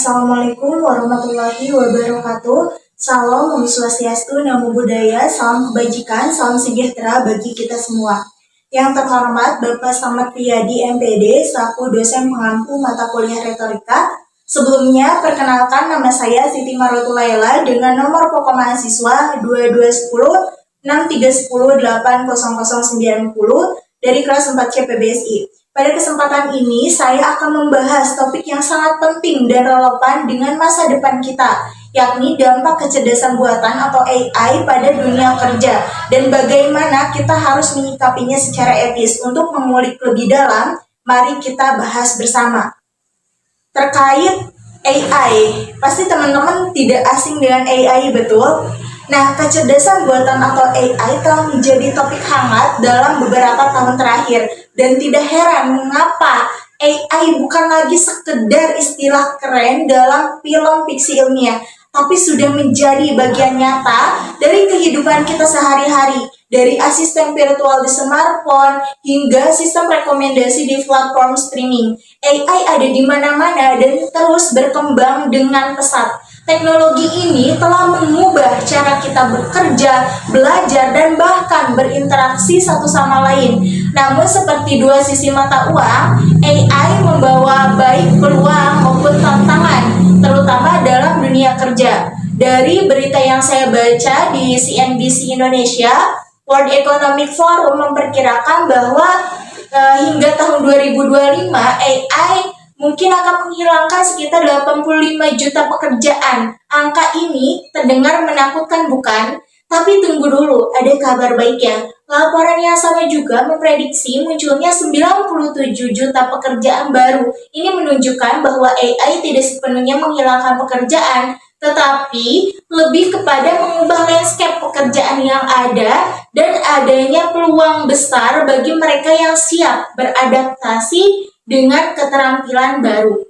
Assalamualaikum warahmatullahi wabarakatuh. Salam Om Swastiastu, Namo Buddhaya, salam kebajikan, salam sejahtera bagi kita semua. Yang terhormat Bapak Slamet Riyadi MPD, selaku dosen pengampu mata kuliah retorika. Sebelumnya, perkenalkan nama saya Siti Marotu Laila dengan nomor pokok mahasiswa 2210 6310 80090 dari kelas 4 CPBSI. Pada kesempatan ini, saya akan membahas topik yang sangat penting dan relevan dengan masa depan kita, yakni dampak kecerdasan buatan atau AI pada dunia kerja, dan bagaimana kita harus menyikapinya secara etis. Untuk mengulik lebih dalam, mari kita bahas bersama. Terkait AI, pasti teman-teman tidak asing dengan AI, betul? Nah, kecerdasan buatan atau AI telah menjadi topik hangat dalam beberapa tahun terakhir, dan tidak heran mengapa AI bukan lagi sekedar istilah keren dalam film fiksi ilmiah, tapi sudah menjadi bagian nyata dari kehidupan kita sehari-hari, dari asisten virtual di smartphone hingga sistem rekomendasi di platform streaming. AI ada di mana-mana dan terus berkembang dengan pesat. Teknologi ini telah mengubah cara kita bekerja, belajar, dan bahkan berinteraksi satu sama lain. Namun seperti dua sisi mata uang, AI membawa baik peluang maupun tantangan, terutama dalam dunia kerja. Dari berita yang saya baca di CNBC Indonesia, World Economic Forum memperkirakan bahwa hingga tahun 2025 AI mungkin akan menghilangkan sekitar 85 juta pekerjaan. Angka ini terdengar menakutkan, bukan? Tapi tunggu dulu, ada kabar baiknya. Laporan yang sama juga memprediksi munculnya 97 juta pekerjaan baru. Ini menunjukkan bahwa AI tidak sepenuhnya menghilangkan pekerjaan, tetapi lebih kepada mengubah landscape pekerjaan yang ada dan adanya peluang besar bagi mereka yang siap beradaptasi dengan keterampilan baru.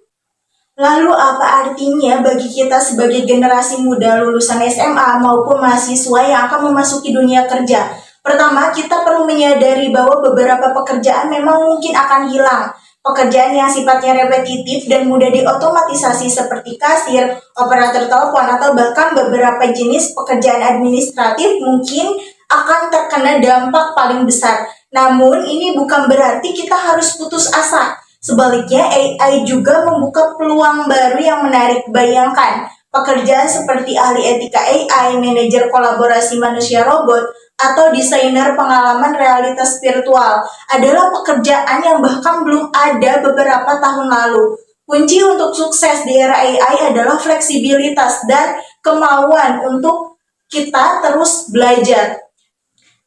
Lalu apa artinya bagi kita sebagai generasi muda lulusan SMA maupun mahasiswa yang akan memasuki dunia kerja? Pertama, kita perlu menyadari bahwa beberapa pekerjaan memang mungkin akan hilang. Pekerjaan yang sifatnya repetitif dan mudah diotomatisasi seperti kasir, operator telepon, atau bahkan beberapa jenis pekerjaan administratif mungkin akan terkena dampak paling besar. Namun, ini bukan berarti kita harus putus asa. Sebaliknya, AI juga membuka peluang baru yang menarik. Bayangkan, pekerjaan seperti ahli etika AI, manajer kolaborasi manusia robot, atau desainer pengalaman realitas virtual adalah pekerjaan yang bahkan belum ada beberapa tahun lalu. Kunci untuk sukses di era AI adalah fleksibilitas dan kemauan untuk kita terus belajar.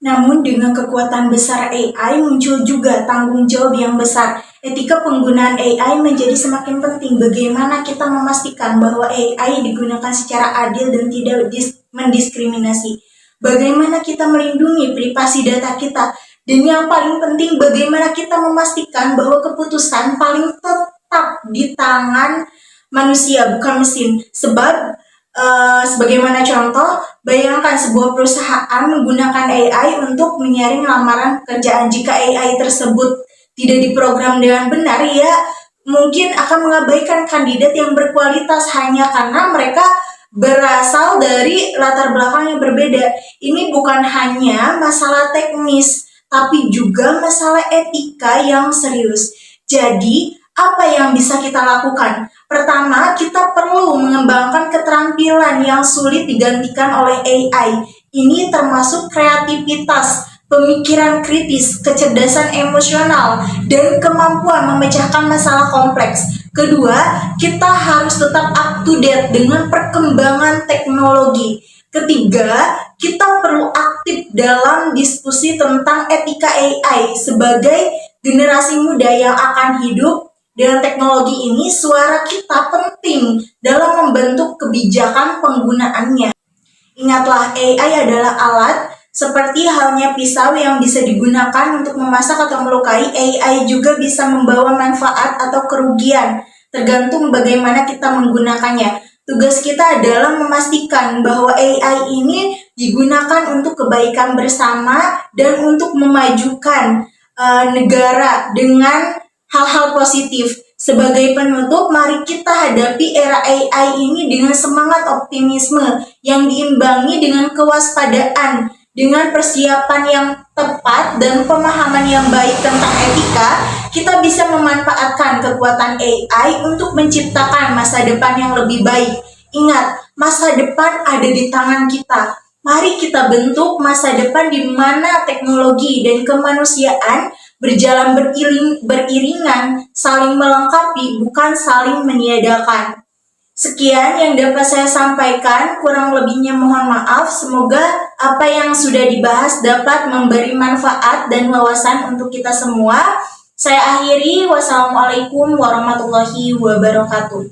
Namun dengan kekuatan besar AI muncul juga tanggung jawab yang besar. Etika penggunaan AI menjadi semakin penting. Bagaimana kita memastikan bahwa AI digunakan secara adil dan tidak mendiskriminasi? Bagaimana kita melindungi privasi data kita? Dan yang paling penting, bagaimana kita memastikan bahwa keputusan paling tetap di tangan manusia, bukan mesin? Sebab sebagaimana contoh, bayangkan sebuah perusahaan menggunakan AI untuk menyaring lamaran pekerjaan. Jika AI tersebut tidak diprogram dengan benar, ya mungkin akan mengabaikan kandidat yang berkualitas hanya karena mereka berasal dari latar belakang yang berbeda. Ini bukan hanya masalah teknis, tapi juga masalah etika yang serius. Jadi, apa yang bisa kita lakukan? Pertama, kita perlu mengembangkan keterampilan yang sulit digantikan oleh AI. Ini termasuk kreativitas, pemikiran kritis, kecerdasan emosional, dan kemampuan memecahkan masalah kompleks. Kedua, kita harus tetap up to date dengan perkembangan teknologi. Ketiga, kita perlu aktif dalam diskusi tentang etika AI sebagai generasi muda yang akan hidup dengan teknologi ini. Suara kita penting dalam membentuk kebijakan penggunaannya. Ingatlah, AI adalah alat seperti halnya pisau yang bisa digunakan untuk memasak atau melukai. AI juga bisa membawa manfaat atau kerugian, tergantung bagaimana kita menggunakannya. Tugas kita adalah memastikan bahwa AI ini digunakan untuk kebaikan bersama dan untuk memajukan negara dengan hal-hal positif. Sebagai penutup, mari kita hadapi era AI ini dengan semangat optimisme yang diimbangi dengan kewaspadaan, dengan persiapan yang tepat dan pemahaman yang baik tentang etika. Kita bisa memanfaatkan kekuatan AI untuk menciptakan masa depan yang lebih baik. Ingat, masa depan ada di tangan kita. Mari kita bentuk masa depan di mana teknologi dan kemanusiaan berjalan beriringan, saling melengkapi, bukan saling meniadakan. Sekian yang dapat saya sampaikan, kurang lebihnya mohon maaf. Semoga apa yang sudah dibahas dapat memberi manfaat dan wawasan untuk kita semua. Saya akhiri, wassalamualaikum warahmatullahi wabarakatuh.